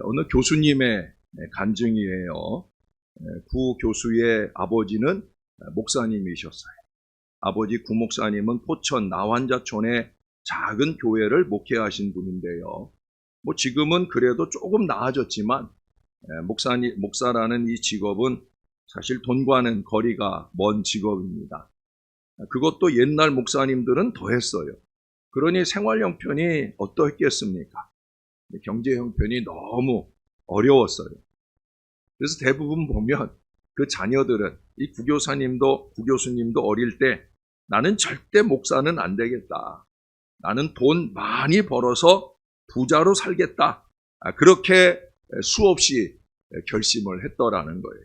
어느 교수님의 간증이에요. 구 교수의 아버지는 목사님이셨어요. 아버지 구 목사님은 포천 나환자촌의 작은 교회를 목회하신 분인데요. 지금은 그래도 조금 나아졌지만 목사라는 이 직업은 사실 돈과는 거리가 먼 직업입니다. 그것도 옛날 목사님들은 더했어요. 그러니 생활 형편이 어떠했겠습니까? 경제 형편이 너무 어려웠어요. 그래서 대부분 보면 그 자녀들은 이 구교수님도 어릴 때 나는 절대 목사는 안 되겠다. 나는 돈 많이 벌어서 부자로 살겠다. 그렇게 수없이 결심을 했더라는 거예요.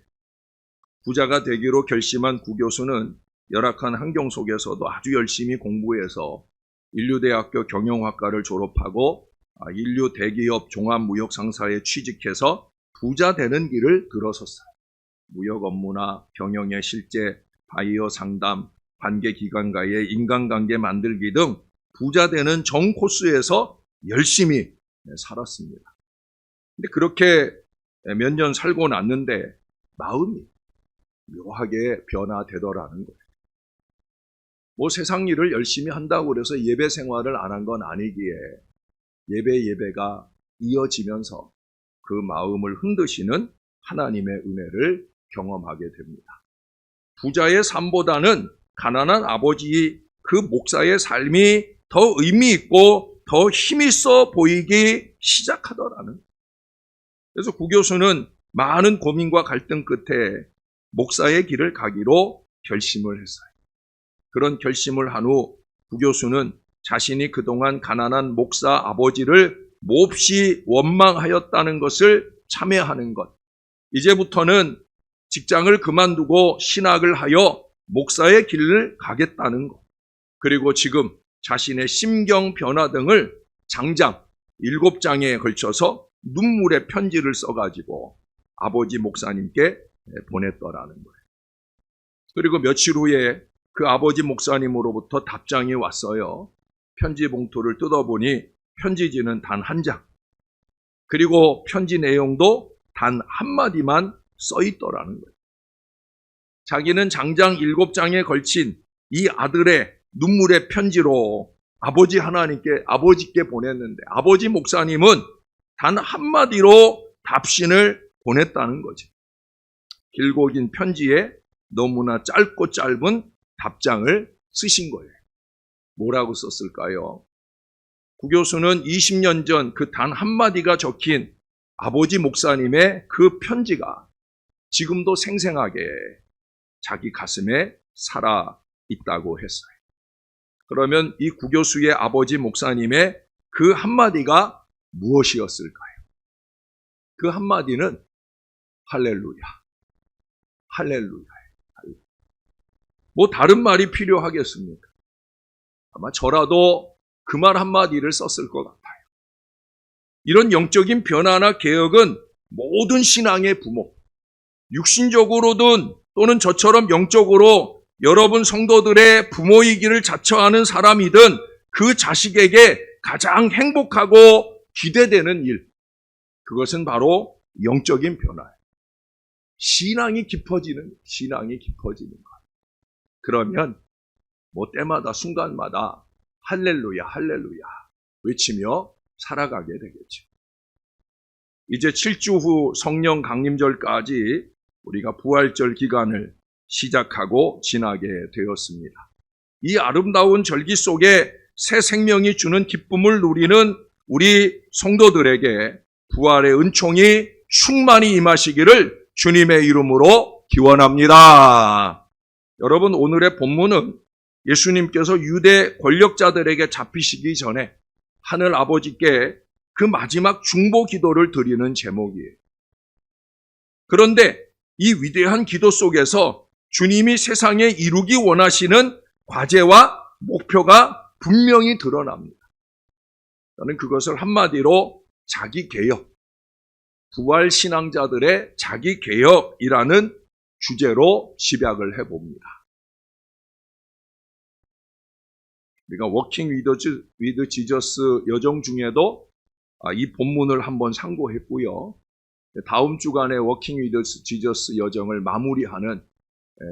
부자가 되기로 결심한 구교수는 열악한 환경 속에서도 아주 열심히 공부해서 인류대학교 경영학과를 졸업하고 인류 대기업 종합무역상사에 취직해서 부자 되는 길을 들어섰어요. 무역 업무나 경영의 실제, 바이어 상담, 관계기관과의 인간관계 만들기 등 부자 되는 정 코스에서 열심히 살았습니다. 근데 그렇게 몇 년 살고 났는데 마음이 묘하게 변화되더라는 거예요. 세상 일을 열심히 한다고 그래서 예배 생활을 안 한 건 아니기에 예배가 이어지면서 그 마음을 흔드시는 하나님의 은혜를 경험하게 됩니다. 부자의 삶보다는 가난한 아버지 그 목사의 삶이 더 의미 있고 더 힘있어 보이기 시작하더라는 거예요. 그래서 구 교수는 많은 고민과 갈등 끝에 목사의 길을 가기로 결심을 했어요. 그런 결심을 한 후 구 교수는 자신이 그동안 가난한 목사 아버지를 몹시 원망하였다는 것을 참회하는 것. 이제부터는 직장을 그만두고 신학을 하여 목사의 길을 가겠다는 것. 그리고 지금 자신의 심경 변화 등을 장장 7장에 걸쳐서 눈물의 편지를 써가지고 아버지 목사님께 보냈더라는 거예요. 그리고 며칠 후에 그 아버지 목사님으로부터 답장이 왔어요. 편지 봉투를 뜯어보니 편지지는 단 한 장. 그리고 편지 내용도 단 한마디만 써 있더라는 거예요. 자기는 장장 7장에 걸친 이 아들의 눈물의 편지로 아버지께 보냈는데 아버지 목사님은 단 한마디로 답신을 보냈다는 거죠. 길고 긴 편지에 너무나 짧고 짧은 답장을 쓰신 거예요. 뭐라고 썼을까요? 구 교수는 20년 전 그 단 한마디가 적힌 아버지 목사님의 그 편지가 지금도 생생하게 자기 가슴에 살아 있다고 했어요. 그러면 이 구 교수의 아버지 목사님의 그 한마디가 무엇이었을까요? 그 한마디는 할렐루야, 할렐루야. 다른 말이 필요하겠습니까? 아마 저라도 그 말 한마디를 썼을 것 같아요. 이런 영적인 변화나 개혁은 모든 신앙의 부모, 육신적으로든 또는 저처럼 영적으로 여러분 성도들의 부모이기를 자처하는 사람이든 그 자식에게 가장 행복하고 기대되는 일, 그것은 바로 영적인 변화예요. 신앙이 깊어지는 것. 그러면 때마다 순간마다 할렐루야, 할렐루야 외치며 살아가게 되겠죠. 이제 7주 후 성령 강림절까지 우리가 부활절 기간을 시작하고 지나게 되었습니다. 이 아름다운 절기 속에 새 생명이 주는 기쁨을 누리는 우리 성도들에게 부활의 은총이 충만히 임하시기를 주님의 이름으로 기원합니다. 여러분, 오늘의 본문은 예수님께서 유대 권력자들에게 잡히시기 전에 하늘 아버지께 그 마지막 중보 기도를 드리는 제목이에요. 그런데 이 위대한 기도 속에서 주님이 세상에 이루기 원하시는 과제와 목표가 분명히 드러납니다. 저는 그것을 한마디로 자기 개혁, 부활 신앙자들의 자기 개혁이라는 주제로 집약을 해봅니다. 우리가 워킹 위드 지저스 여정 중에도 이 본문을 한번 상고했고요. 다음 주간에 워킹 위드 지저스 여정을 마무리하는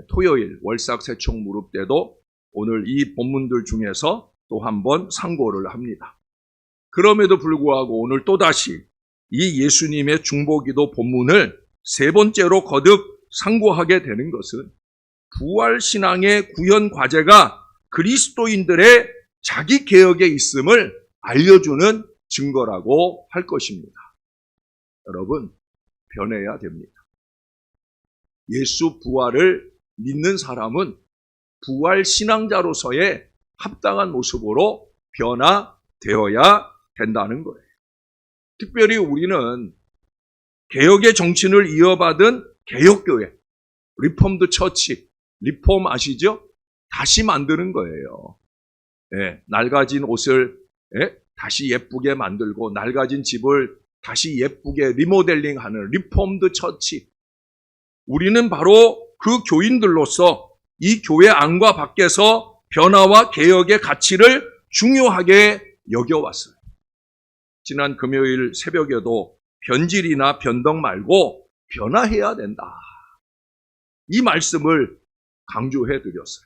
토요일 월삭새총 무릎 때도 오늘 이 본문들 중에서 또 한번 상고를 합니다. 그럼에도 불구하고 오늘 또다시 이 예수님의 중보기도 본문을 세 번째로 거듭 상고하게 되는 것은 부활신앙의 구현 과제가 그리스도인들의 자기 개혁에 있음을 알려주는 증거라고 할 것입니다. 여러분, 변해야 됩니다. 예수 부활을 믿는 사람은 부활신앙자로서의 합당한 모습으로 변화되어야 된다는 거예요. 특별히 우리는 개혁의 정신을 이어받은 개혁교회, 리폼드 처치, 리폼 아시죠? 다시 만드는 거예요. 낡아진 옷을 다시 예쁘게 만들고 낡아진 집을 다시 예쁘게 리모델링하는 리폼드 처치. 우리는 바로 그 교인들로서 이 교회 안과 밖에서 변화와 개혁의 가치를 중요하게 여겨왔어요. 지난 금요일 새벽에도 변질이나 변덕 말고 변화해야 된다. 이 말씀을 강조해 드렸어요.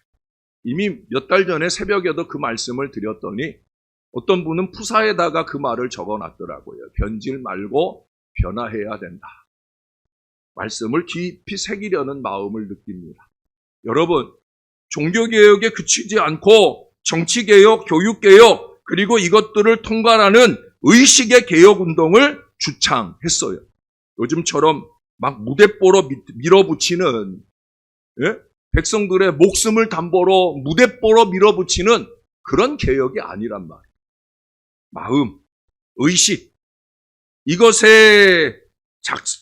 이미 몇 달 전에 새벽에도 그 말씀을 드렸더니 어떤 분은 푸사에다가 그 말을 적어놨더라고요. 변질 말고 변화해야 된다. 말씀을 깊이 새기려는 마음을 느낍니다. 여러분, 종교개혁에 그치지 않고 정치개혁, 교육개혁, 그리고 이것들을 통과하는 의식의 개혁운동을 주창했어요. 요즘처럼 막 무대뽀로 밀어붙이는, 백성들의 목숨을 담보로 무대뽀로 밀어붙이는 그런 개혁이 아니란 말이에요. 마음, 의식, 이것의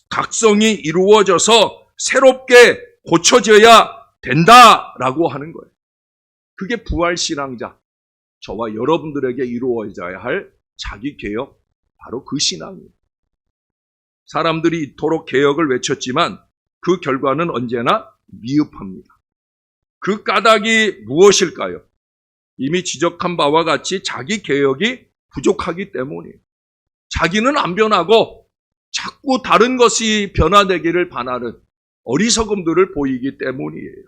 각성이 이루어져서 새롭게 고쳐져야 된다라고 하는 거예요. 그게 부활신앙자, 저와 여러분들에게 이루어져야 할 자기 개혁, 바로 그 신앙이에요. 사람들이 이토록 개혁을 외쳤지만 그 결과는 언제나 미흡합니다. 그 까닭이 무엇일까요? 이미 지적한 바와 같이 자기 개혁이 부족하기 때문이에요. 자기는 안 변하고 자꾸 다른 것이 변화되기를 바라는 어리석음들을 보이기 때문이에요.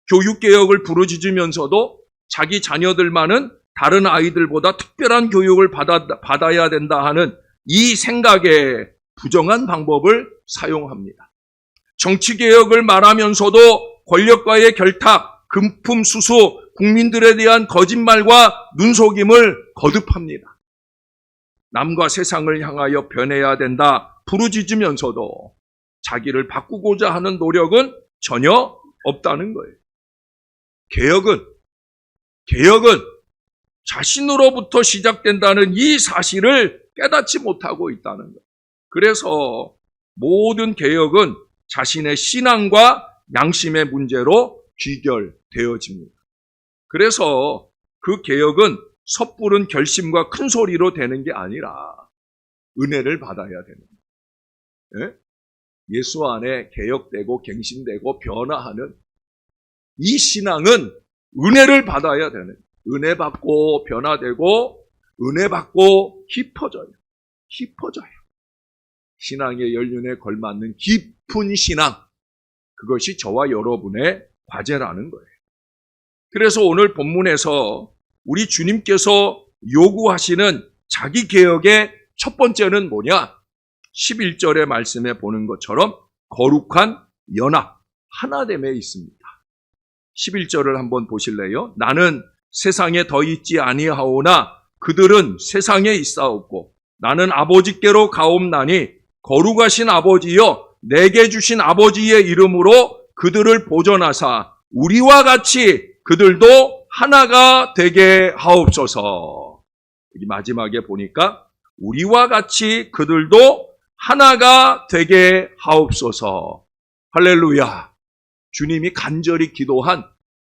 교육개혁을 부르짖으면서도 자기 자녀들만은 다른 아이들보다 특별한 교육을 받아야 된다 하는 이 생각에 부정한 방법을 사용합니다. 정치개혁을 말하면서도 권력과의 결탁, 금품수수, 국민들에 대한 거짓말과 눈속임을 거듭합니다. 남과 세상을 향하여 변해야 된다 부르짖으면서도 자기를 바꾸고자 하는 노력은 전혀 없다는 거예요. 개혁은 자신으로부터 시작된다는 이 사실을 깨닫지 못하고 있다는 거예요. 그래서 모든 개혁은 자신의 신앙과 양심의 문제로 귀결되어집니다. 그래서 그 개혁은 섣부른 결심과 큰 소리로 되는 게 아니라 은혜를 받아야 되는 거예요. 예수 안에 개혁되고 갱신되고 변화하는 이 신앙은 은혜를 받아야 되는 거예요. 은혜 받고 변화되고 은혜 받고 깊어져요. 신앙의 연륜에 걸맞는 깊은 신앙, 그것이 저와 여러분의 과제라는 거예요. 그래서 오늘 본문에서 우리 주님께서 요구하시는 자기 개혁의 첫 번째는 뭐냐? 11절의 말씀에 보는 것처럼 거룩한 연합, 하나됨에 있습니다. 11절을 한번 보실래요? 나는 세상에 더 있지 아니하오나 그들은 세상에 있사옵고 나는 아버지께로 가옵나니 거룩하신 아버지여 내게 주신 아버지의 이름으로 그들을 보존하사 우리와 같이 그들도 하나가 되게 하옵소서. 여기 마지막에 보니까 우리와 같이 그들도 하나가 되게 하옵소서. 할렐루야. 주님이 간절히 기도한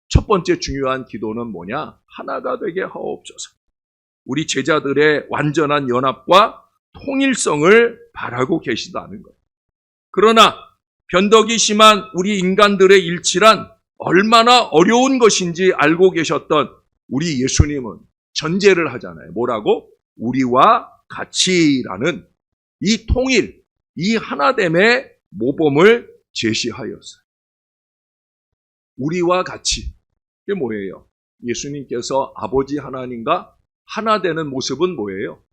첫 번째 중요한 기도는 뭐냐? 하나가 되게 하옵소서. 우리 제자들의 완전한 연합과 통일성을 바라고 계시다는 거예요. 그러나 변덕이 심한 우리 인간들의 일치란 얼마나 어려운 것인지 알고 계셨던 우리 예수님은 전제를 하잖아요. 뭐라고? 우리와 같이라는 이 통일, 이 하나됨의 모범을 제시하였어요. 우리와 같이. 이게 뭐예요? 예수님께서 아버지 하나님과 하나 되는 모습은 뭐예요?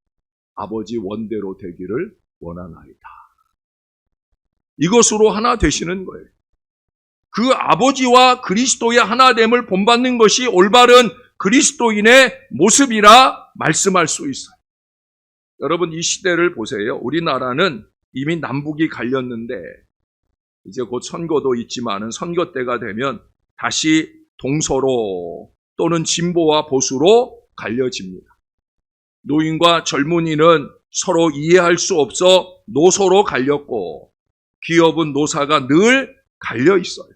아버지 원대로 되기를 원하나이다. 이것으로 하나 되시는 거예요. 그 아버지와 그리스도의 하나됨을 본받는 것이 올바른 그리스도인의 모습이라 말씀할 수 있어요. 여러분, 이 시대를 보세요. 우리나라는 이미 남북이 갈렸는데 이제 곧 선거도 있지만은 선거 때가 되면 다시 동서로 또는 진보와 보수로 갈려집니다. 노인과 젊은이는 서로 이해할 수 없어 노소로 갈렸고, 기업은 노사가 늘 갈려 있어요.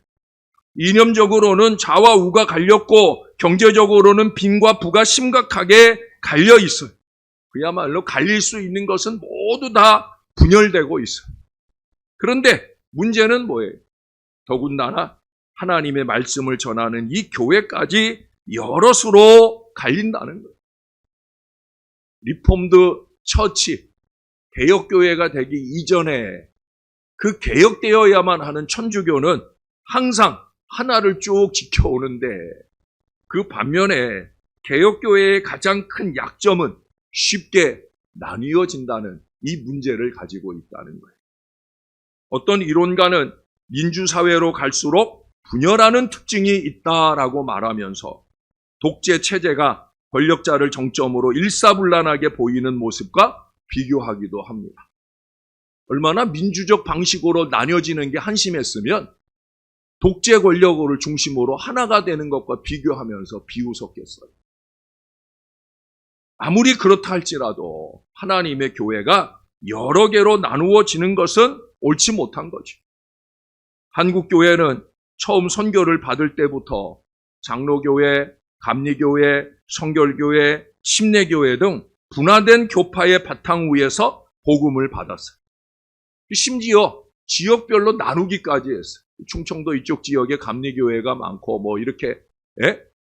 이념적으로는 좌와 우가 갈렸고, 경제적으로는 빈과 부가 심각하게 갈려 있어요. 그야말로 갈릴 수 있는 것은 모두 다 분열되고 있어요. 그런데 문제는 뭐예요? 더군다나 하나님의 말씀을 전하는 이 교회까지 여럿으로 갈린다는 거예요. 리폼드 처치, 개혁교회가 되기 이전에 그 개혁되어야만 하는 천주교는 항상 하나를 쭉 지켜오는데, 그 반면에 개혁교회의 가장 큰 약점은 쉽게 나뉘어진다는 이 문제를 가지고 있다는 거예요. 어떤 이론가는 민주사회로 갈수록 분열하는 특징이 있다라고 말하면서 독재 체제가 권력자를 정점으로 일사불란하게 보이는 모습과 비교하기도 합니다. 얼마나 민주적 방식으로 나뉘어지는 게 한심했으면 독재 권력을 중심으로 하나가 되는 것과 비교하면서 비웃었겠어요. 아무리 그렇다 할지라도 하나님의 교회가 여러 개로 나누어지는 것은 옳지 못한 거죠. 한국 교회는 처음 선교를 받을 때부터 장로교회, 감리교회, 성결교회, 침례교회 등 분화된 교파의 바탕 위에서 복음을 받았어요. 심지어 지역별로 나누기까지 했어요. 충청도 이쪽 지역에 감리교회가 많고 이렇게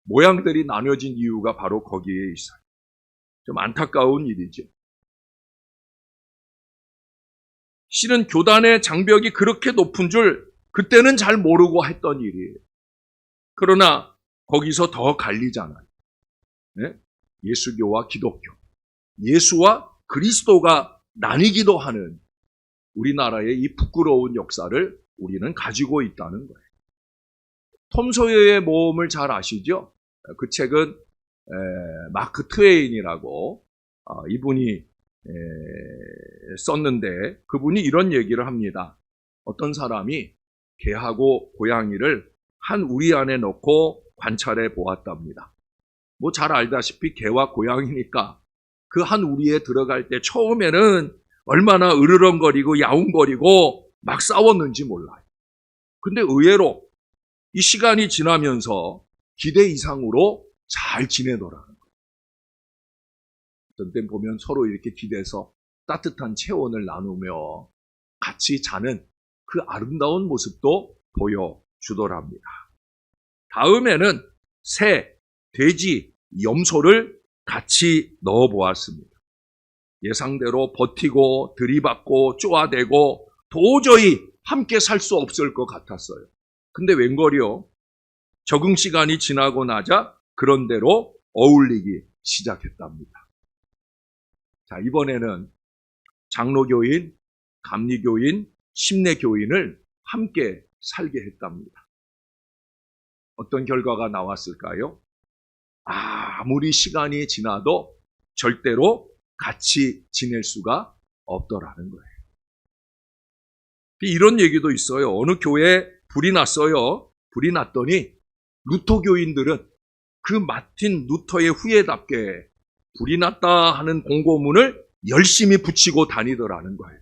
모양들이 나뉘어진 이유가 바로 거기에 있어요. 좀 안타까운 일이죠. 실은 교단의 장벽이 그렇게 높은 줄 그때는 잘 모르고 했던 일이에요. 그러나 거기서 더 갈리잖아요. 예수교와 기독교, 예수와 그리스도가 나뉘기도 하는 우리나라의 이 부끄러운 역사를 우리는 가지고 있다는 거예요. 톰 소여의 모험을 잘 아시죠? 그 책은 마크 트웨인이라고 이분이 썼는데, 그분이 이런 얘기를 합니다. 어떤 사람이 개하고 고양이를 한 우리 안에 넣고 관찰해 보았답니다. 잘 알다시피 개와 고양이니까 그 한 우리에 들어갈 때 처음에는 얼마나 으르렁거리고 야웅거리고 막 싸웠는지 몰라요. 근데 의외로 이 시간이 지나면서 기대 이상으로 잘 지내더라는 거예요. 어떤 때 보면 서로 이렇게 기대서 따뜻한 체온을 나누며 같이 자는 그 아름다운 모습도 보여주더랍니다. 다음에는 새, 돼지, 염소를 같이 넣어보았습니다. 예상대로 버티고 들이받고 쪼아대고 도저히 함께 살 수 없을 것 같았어요. 근데 웬걸요? 적응 시간이 지나고 나자 그런대로 어울리기 시작했답니다. 자, 이번에는 장로교인, 감리교인, 침례교인을 함께 살게 했답니다. 어떤 결과가 나왔을까요? 아무리 시간이 지나도 절대로 같이 지낼 수가 없더라는 거예요. 이런 얘기도 있어요. 어느 교회에 불이 났어요. 불이 났더니 루터교인들은 그 마틴 루터의 후예답게 불이 났다 하는 공고문을 열심히 붙이고 다니더라는 거예요.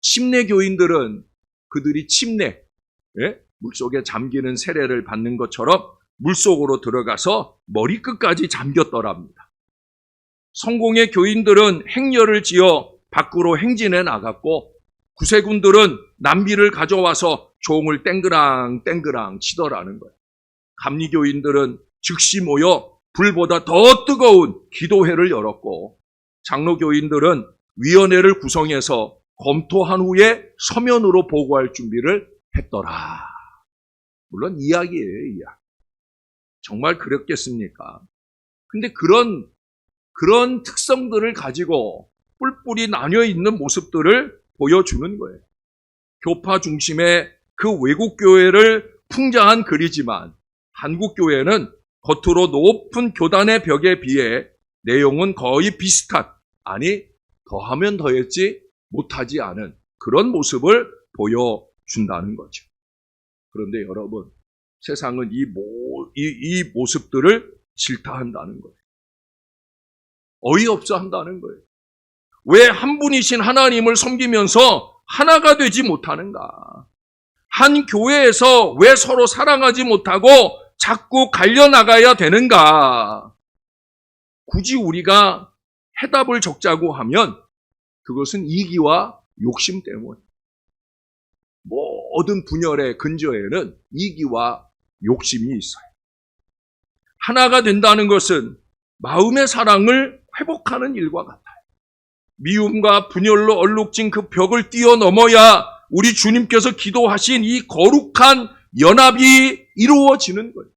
침례교인들은 그들이 침례, 물속에 잠기는 세례를 받는 것처럼 물속으로 들어가서 머리끝까지 잠겼더랍니다. 성공의 교인들은 행렬을 지어 밖으로 행진해 나갔고, 구세군들은 남비를 가져와서 종을 땡그랑 땡그랑 치더라는 거예요. 감리교인들은 즉시 모여 불보다 더 뜨거운 기도회를 열었고, 장로교인들은 위원회를 구성해서 검토한 후에 서면으로 보고할 준비를 했더라. 물론 이야기예요, 이야기. 정말 그랬겠습니까? 근데 그런 특성들을 가지고 뿔뿔이 나뉘어 있는 모습들을 보여주는 거예요. 교파 중심의 그 외국 교회를 풍자한 글이지만 한국 교회는 겉으로 높은 교단의 벽에 비해 내용은 거의 비슷한, 아니 더하면 더했지 못하지 않은 그런 모습을 보여준다는 거죠. 그런데 여러분, 세상은 이 모습들을 질타한다는 거예요. 어이없어 한다는 거예요. 왜 한 분이신 하나님을 섬기면서 하나가 되지 못하는가? 한 교회에서 왜 서로 사랑하지 못하고 자꾸 갈려나가야 되는가? 굳이 우리가 해답을 적자고 하면 그것은 이기와 욕심 때문에, 모든 분열의 근저에는 이기와 욕심이 있어요. 하나가 된다는 것은 마음의 사랑을 회복하는 일과 같아요. 미움과 분열로 얼룩진 그 벽을 뛰어넘어야 우리 주님께서 기도하신 이 거룩한 연합이 이루어지는 거예요.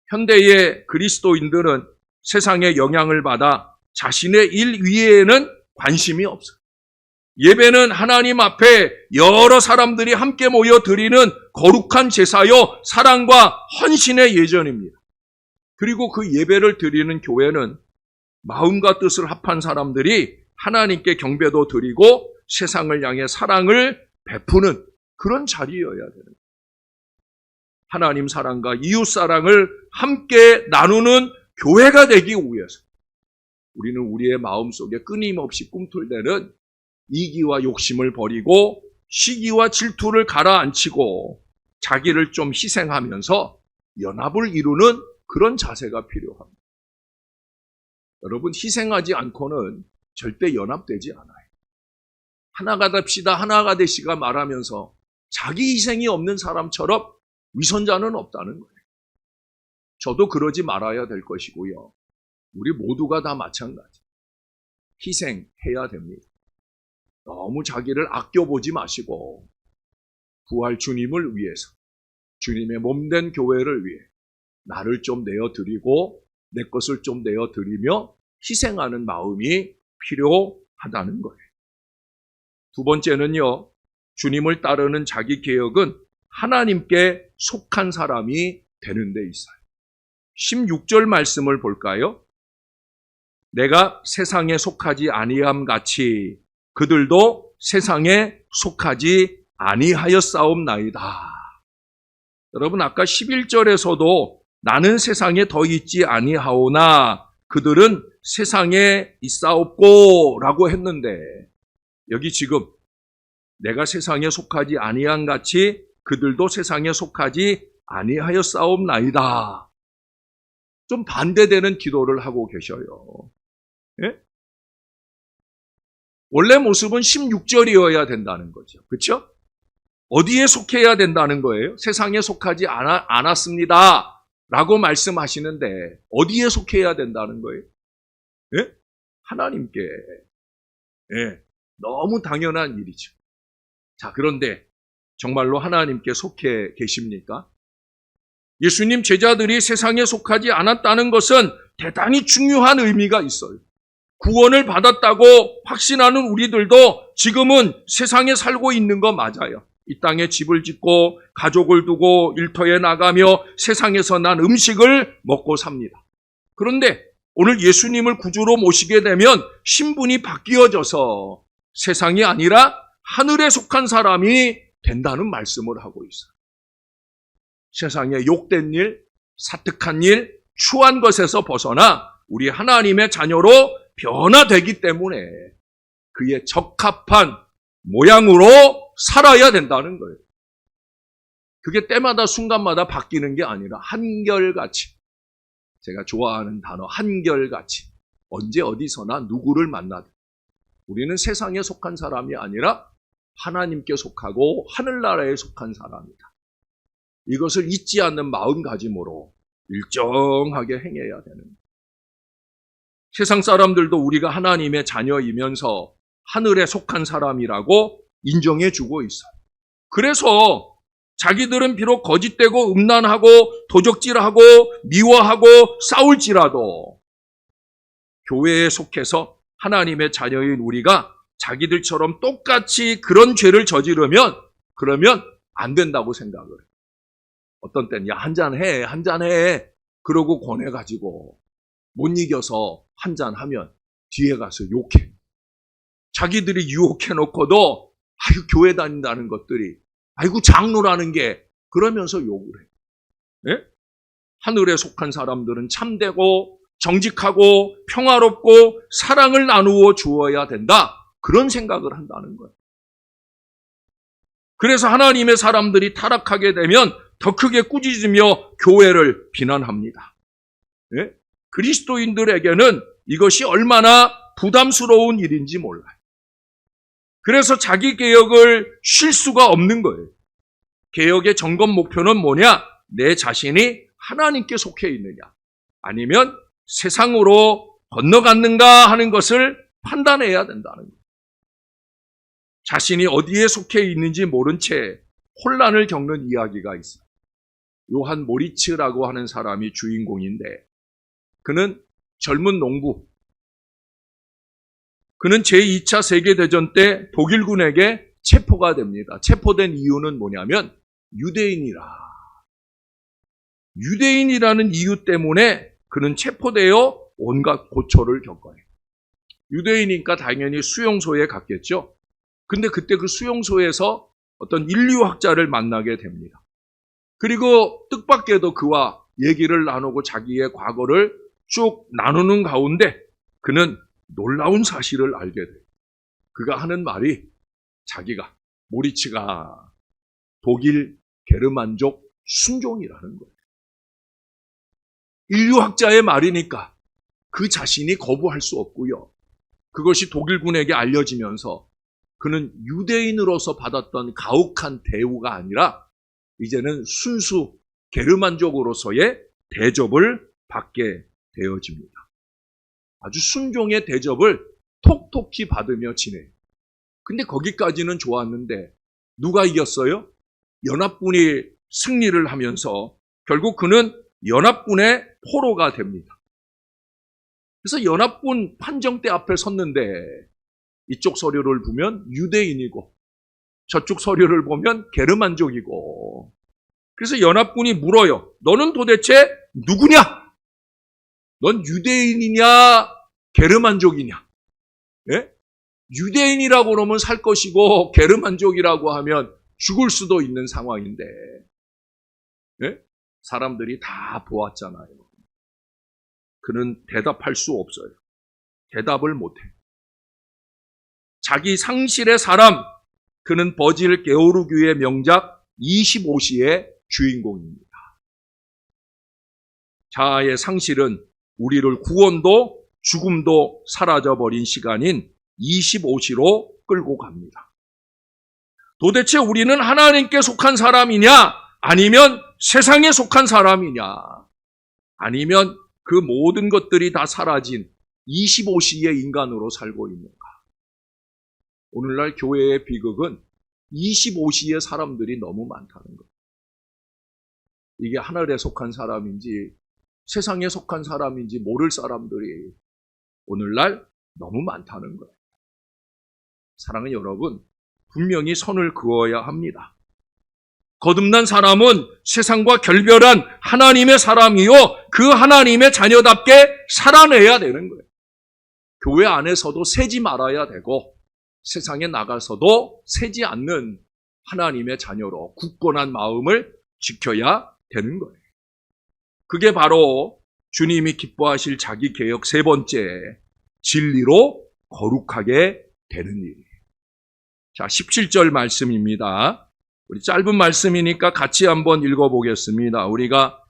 현대의 그리스도인들은 세상의 영향을 받아 자신의 일 위에는 관심이 없어요. 예배는 하나님 앞에 여러 사람들이 함께 모여 드리는 거룩한 제사요, 사랑과 헌신의 예전입니다. 그리고 그 예배를 드리는 교회는 마음과 뜻을 합한 사람들이 하나님께 경배도 드리고 세상을 향해 사랑을 베푸는 그런 자리여야 되는 거예요. 하나님 사랑과 이웃 사랑을 함께 나누는 교회가 되기 위해서 우리는 우리의 마음속에 끊임없이 꿈틀대는 이기와 욕심을 버리고 시기와 질투를 가라앉히고 자기를 좀 희생하면서 연합을 이루는 그런 자세가 필요합니다. 여러분, 희생하지 않고는 절대 연합되지 않아요. 하나가 됩시다, 하나가 되시가 말하면서 자기 희생이 없는 사람처럼 위선자는 없다는 거예요. 저도 그러지 말아야 될 것이고요. 우리 모두가 다 마찬가지. 희생해야 됩니다. 너무 자기를 아껴보지 마시고 부활 주님을 위해서, 주님의 몸된 교회를 위해 나를 좀 내어드리고 내 것을 좀 내어드리며 희생하는 마음이 필요하다는 거예요. 두 번째는요, 주님을 따르는 자기 개혁은 하나님께 속한 사람이 되는 데 있어요. 16절 말씀을 볼까요? 내가 세상에 속하지 아니함 같이 그들도 세상에 속하지 아니하였사옵나이다. 여러분, 아까 11절에서도 나는 세상에 더 있지 아니하오나 그들은 세상에 있사옵고 라고 했는데, 여기 지금 내가 세상에 속하지 아니한 같이 그들도 세상에 속하지 아니하였사옵나이다. 좀 반대되는 기도를 하고 계셔요. 예? 원래 모습은 16절이어야 된다는 거죠. 그렇죠? 어디에 속해야 된다는 거예요? 세상에 속하지 않았습니다 라고 말씀하시는데 어디에 속해야 된다는 거예요? 예? 하나님께. 예. 너무 당연한 일이죠. 자, 그런데 정말로 하나님께 속해 계십니까? 예수님 제자들이 세상에 속하지 않았다는 것은 대단히 중요한 의미가 있어요. 구원을 받았다고 확신하는 우리들도 지금은 세상에 살고 있는 거 맞아요. 이 땅에 집을 짓고 가족을 두고 일터에 나가며 세상에서 난 음식을 먹고 삽니다. 그런데 오늘 예수님을 구주로 모시게 되면 신분이 바뀌어져서 세상이 아니라 하늘에 속한 사람이 된다는 말씀을 하고 있어요. 세상에 욕된 일, 사특한 일, 추한 것에서 벗어나 우리 하나님의 자녀로 변화되기 때문에 그의 적합한 모양으로 살아야 된다는 거예요. 그게 때마다 순간마다 바뀌는 게 아니라 한결같이, 제가 좋아하는 단어 한결같이 언제 어디서나 누구를 만나든 우리는 세상에 속한 사람이 아니라 하나님께 속하고 하늘나라에 속한 사람이다. 이것을 잊지 않는 마음가짐으로 일정하게 행해야 되는 거예요. 세상 사람들도 우리가 하나님의 자녀이면서 하늘에 속한 사람이라고 인정해 주고 있어요. 그래서 자기들은 비록 거짓되고 음란하고 도적질하고 미워하고 싸울지라도 교회에 속해서 하나님의 자녀인 우리가 자기들처럼 똑같이 그런 죄를 저지르면 그러면 안 된다고 생각을 해요. 어떤 때는 야, 한잔해 그러고 권해가지고 못 이겨서 한잔하면 뒤에 가서 욕해. 자기들이 유혹해놓고도 아이고 교회 다닌다는 것들이 아이고 장로라는 게 그러면서 욕을 해. 예? 하늘에 속한 사람들은 참되고 정직하고 평화롭고 사랑을 나누어 주어야 된다. 그런 생각을 한다는 거예요. 그래서 하나님의 사람들이 타락하게 되면 더 크게 꾸짖으며 교회를 비난합니다. 예? 그리스도인들에게는 이것이 얼마나 부담스러운 일인지 몰라요. 그래서 자기 개혁을 쉴 수가 없는 거예요. 개혁의 점검 목표는 뭐냐? 내 자신이 하나님께 속해 있느냐? 아니면 세상으로 건너갔는가 하는 것을 판단해야 된다는 거예요. 자신이 어디에 속해 있는지 모른 채 혼란을 겪는 이야기가 있어요. 요한 모리츠라고 하는 사람이 주인공인데 그는 젊은 농부, 그는 제2차 세계대전 때 독일군에게 체포가 됩니다. 체포된 이유는 뭐냐면 유대인이라는 이유 때문에 그는 체포되어 온갖 고초를 겪어요. 유대인이니까 당연히 수용소에 갔겠죠. 근데 그때 그 수용소에서 어떤 인류학자를 만나게 됩니다. 그리고 뜻밖에도 그와 얘기를 나누고 자기의 과거를 쭉 나누는 가운데 그는 놀라운 사실을 알게 돼요. 그가 하는 말이 자기가 모리츠가 독일 게르만족 순종이라는 거예요. 인류학자의 말이니까 그 자신이 거부할 수 없고요. 그것이 독일군에게 알려지면서 그는 유대인으로서 받았던 가혹한 대우가 아니라 이제는 순수 게르만족으로서의 대접을 받게 되어집니다. 아주 순종의 대접을 톡톡히 받으며 지내요. 근데 거기까지는 좋았는데 누가 이겼어요? 연합군이 승리를 하면서 결국 그는 연합군의 포로가 됩니다. 그래서 연합군 판정대 앞에 섰는데 이쪽 서류를 보면 유대인이고 저쪽 서류를 보면 게르만족이고 그래서 연합군이 물어요. 너는 도대체 누구냐? 넌 유대인이냐 게르만족이냐? 예? 유대인이라고 그러면 살 것이고 게르만족이라고 하면 죽을 수도 있는 상황인데 예? 사람들이 다 보았잖아요. 그는 대답할 수 없어요. 대답을 못해. 자기 상실의 사람, 그는 버질 게오르규의 명작 25시의 주인공입니다. 자아의 상실은 우리를 구원도 죽음도 사라져버린 시간인 25시로 끌고 갑니다. 도대체 우리는 하나님께 속한 사람이냐? 아니면 세상에 속한 사람이냐? 아니면 그 모든 것들이 다 사라진 25시의 인간으로 살고 있는가? 오늘날 교회의 비극은 25시의 사람들이 너무 많다는 거예요. 이게 하늘에 속한 사람인지 세상에 속한 사람인지 모를 사람들이 오늘날 너무 많다는 거예요. 사랑하는 여러분, 분명히 선을 그어야 합니다. 거듭난 사람은 세상과 결별한 하나님의 사람이요, 그 하나님의 자녀답게 살아내야 되는 거예요. 교회 안에서도 세지 말아야 되고 세상에 나가서도 세지 않는 하나님의 자녀로 굳건한 마음을 지켜야 되는 거예요. 그게 바로 주님이 기뻐하실 자기 개혁 세 번째, 진리로 거룩하게 되는 일이에요. 자, 17절 말씀입니다. 우리 짧은 말씀이니까 같이 한번 읽어보겠습니다. 우리가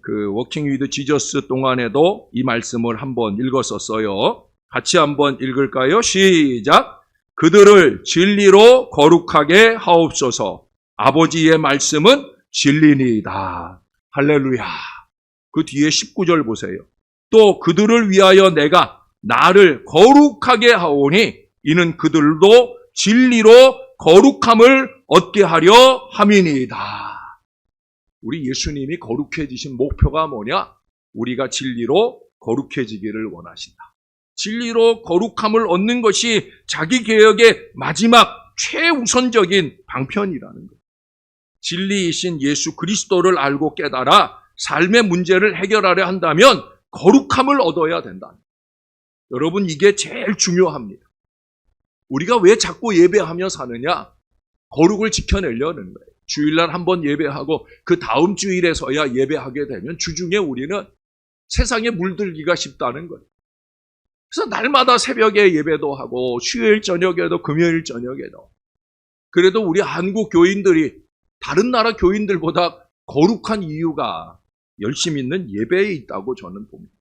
그 워킹 위드 지저스 동안에도 이 말씀을 한번 읽었었어요. 같이 한번 읽을까요? 시작! 그들을 진리로 거룩하게 하옵소서. 아버지의 말씀은 진리니이다. 할렐루야. 그 뒤에 19절 보세요. 또 그들을 위하여 내가 나를 거룩하게 하오니 이는 그들도 진리로 거룩함을 얻게 하려 함이니이다. 우리 예수님이 거룩해지신 목표가 뭐냐? 우리가 진리로 거룩해지기를 원하신다. 진리로 거룩함을 얻는 것이 자기 개혁의 마지막 최우선적인 방편이라는 거예요. 진리이신 예수 그리스도를 알고 깨달아 삶의 문제를 해결하려 한다면 거룩함을 얻어야 된다. 여러분, 이게 제일 중요합니다. 우리가 왜 자꾸 예배하며 사느냐? 거룩을 지켜내려는 거예요. 주일날 한번 예배하고 그 다음 주일에서야 예배하게 되면 주중에 우리는 세상에 물들기가 쉽다는 거예요. 그래서 날마다 새벽에 예배도 하고 수요일 저녁에도 금요일 저녁에도, 그래도 우리 한국 교인들이 다른 나라 교인들보다 거룩한 이유가 열심 있는 예배에 있다고 저는 봅니다.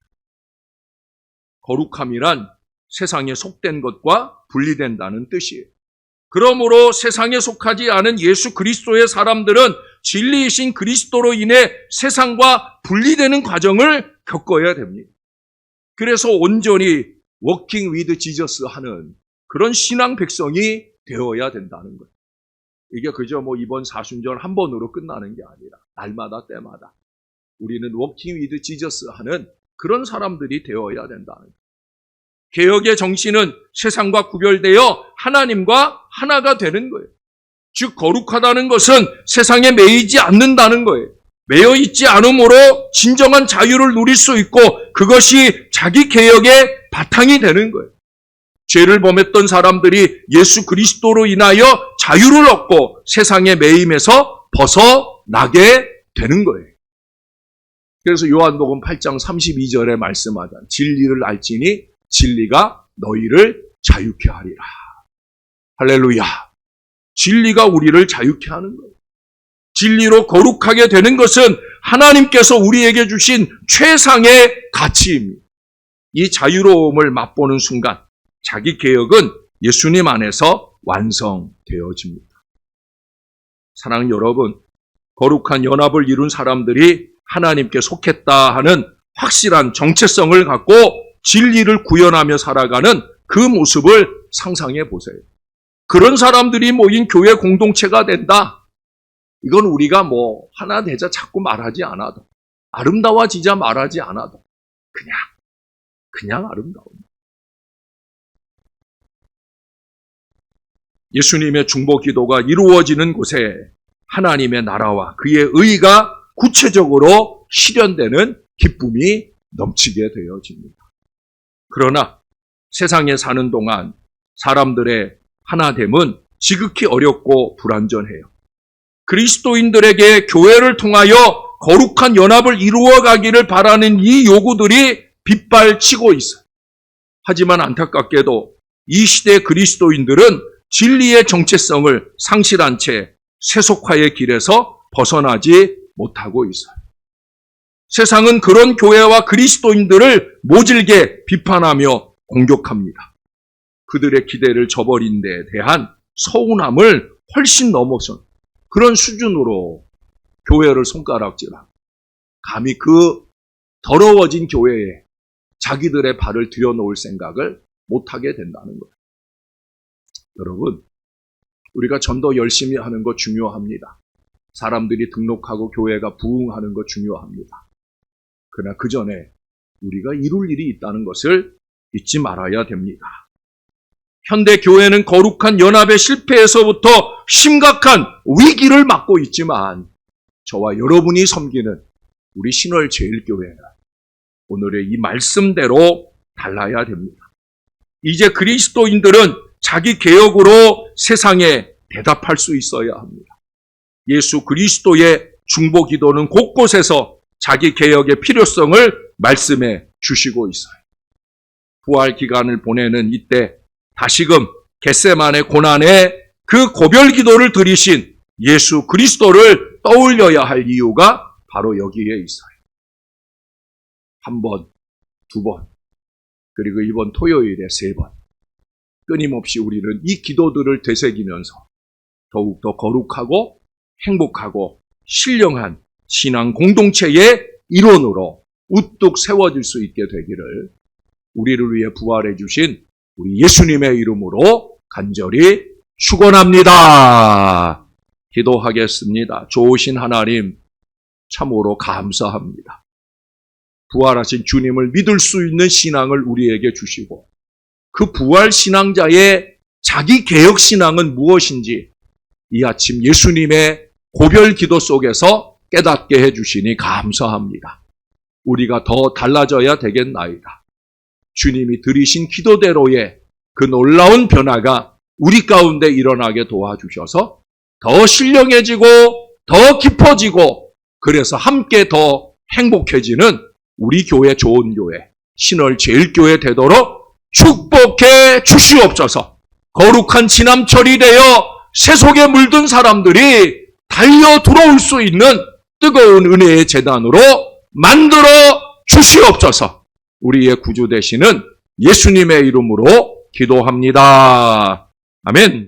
거룩함이란 세상에 속된 것과 분리된다는 뜻이에요. 그러므로 세상에 속하지 않은 예수 그리스도의 사람들은 진리이신 그리스도로 인해 세상과 분리되는 과정을 겪어야 됩니다. 그래서 온전히 워킹 위드 지저스 하는 그런 신앙 백성이 되어야 된다는 거예요. 이게 그저 이번 사순절 한 번으로 끝나는 게 아니라 날마다 때마다 우리는 워킹 위드 지저스 하는 그런 사람들이 되어야 된다는 거예요. 개혁의 정신은 세상과 구별되어 하나님과 하나가 되는 거예요. 즉 거룩하다는 것은 세상에 매이지 않는다는 거예요. 매여 있지 않으므로 진정한 자유를 누릴 수 있고 그것이 자기 개혁의 바탕이 되는 거예요. 죄를 범했던 사람들이 예수 그리스도로 인하여 자유를 얻고 세상의 매임에서 벗어나게 되는 거예요. 그래서 요한복음 8장 32절에 말씀하자 진리를 알지니 진리가 너희를 자유케 하리라. 할렐루야. 진리가 우리를 자유케 하는 거예요. 진리로 거룩하게 되는 것은 하나님께서 우리에게 주신 최상의 가치입니다. 이 자유로움을 맛보는 순간 자기 개혁은 예수님 안에서 완성되어집니다. 사랑하는 여러분, 거룩한 연합을 이룬 사람들이 하나님께 속했다 하는 확실한 정체성을 갖고 진리를 구현하며 살아가는 그 모습을 상상해 보세요. 그런 사람들이 모인 교회 공동체가 된다. 이건 우리가 하나 되자 자꾸 말하지 않아도, 아름다워지자 말하지 않아도 그냥 아름다웁니다. 예수님의 중보 기도가 이루어지는 곳에 하나님의 나라와 그의 의가 구체적으로 실현되는 기쁨이 넘치게 되어집니다. 그러나 세상에 사는 동안 사람들의 하나됨은 지극히 어렵고 불완전해요. 그리스도인들에게 교회를 통하여 거룩한 연합을 이루어가기를 바라는 이 요구들이 빗발치고 있어요. 하지만 안타깝게도 이 시대 그리스도인들은 진리의 정체성을 상실한 채 세속화의 길에서 벗어나지 못하고 있어요. 세상은 그런 교회와 그리스도인들을 모질게 비판하며 공격합니다. 그들의 기대를 저버린 데 대한 서운함을 훨씬 넘어선 그런 수준으로 교회를 손가락질하고 감히 그 더러워진 교회에 자기들의 발을 들여놓을 생각을 못하게 된다는 거예요. 여러분, 우리가 전도 열심히 하는 거 중요합니다. 사람들이 등록하고 교회가 부흥하는 거 중요합니다. 그러나 그 전에 우리가 이룰 일이 있다는 것을 잊지 말아야 됩니다. 현대 교회는 거룩한 연합의 실패에서부터 심각한 위기를 맞고 있지만 저와 여러분이 섬기는 우리 신월제일교회는 오늘의 이 말씀대로 달라야 됩니다. 이제 그리스도인들은 자기 개혁으로 세상에 대답할 수 있어야 합니다. 예수 그리스도의 중보 기도는 곳곳에서 자기 개혁의 필요성을 말씀해 주시고 있어요. 부활 기간을 보내는 이때 다시금 겟세마네 고난에 그 고별 기도를 드리신 예수 그리스도를 떠올려야 할 이유가 바로 여기에 있어요. 한 번, 두 번, 그리고 이번 토요일에 세 번. 끊임없이 우리는 이 기도들을 되새기면서 더욱더 거룩하고 행복하고 신령한 신앙 공동체의 일원으로 우뚝 세워질 수 있게 되기를 우리를 위해 부활해 주신 우리 예수님의 이름으로 간절히 축원합니다. 기도하겠습니다. 좋으신 하나님, 참으로 감사합니다. 부활하신 주님을 믿을 수 있는 신앙을 우리에게 주시고 그 부활 신앙자의 자기 개혁 신앙은 무엇인지 이 아침 예수님의 고별 기도 속에서 깨닫게 해주시니 감사합니다. 우리가 더 달라져야 되겠나이다. 주님이 드리신 기도대로의 그 놀라운 변화가 우리 가운데 일어나게 도와주셔서 더 신령해지고 더 깊어지고 그래서 함께 더 행복해지는 우리 교회 좋은 교회 신월제일교회 되도록 축복해 주시옵소서. 거룩한 지남철이 되어 세속에 물든 사람들이 달려 들어올 수 있는 뜨거운 은혜의 제단으로 만들어 주시옵소서. 우리의 구주 되시는 예수님의 이름으로 기도합니다. 아멘.